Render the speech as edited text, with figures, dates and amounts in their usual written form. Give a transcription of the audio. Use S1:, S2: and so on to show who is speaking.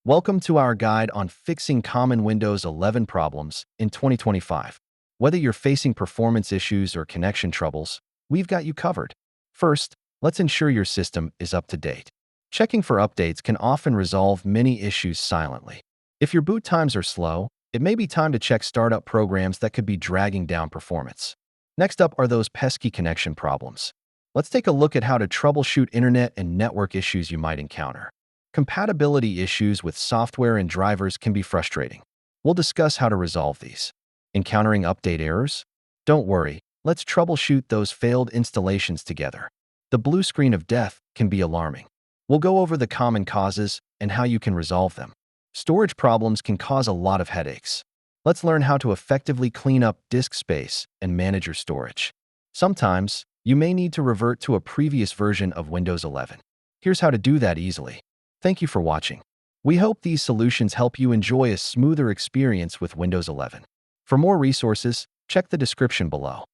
S1: Welcome to our guide on fixing common Windows 11 problems in 2025. Whether you're facing performance issues or connection troubles, we've got you covered. First, let's ensure your system is up to date. Checking for updates can often resolve many issues silently. If your boot times are slow, it may be time to check startup programs that could be dragging down performance. Next up are those pesky connection problems. Let's take a look at how to troubleshoot internet and network issues you might encounter. Compatibility issues with software and drivers can be frustrating. We'll discuss how to resolve these. Encountering update errors? Don't worry, let's troubleshoot those failed installations together. The blue screen of death can be alarming. We'll go over the common causes and how you can resolve them. Storage problems can cause a lot of headaches. Let's learn how to effectively clean up disk space and manage your storage. Sometimes, you may need to revert to a previous version of Windows 11. Here's how to do that easily. Thank you for watching. We hope these solutions help you enjoy a smoother experience with Windows 11. For more resources, check the description below.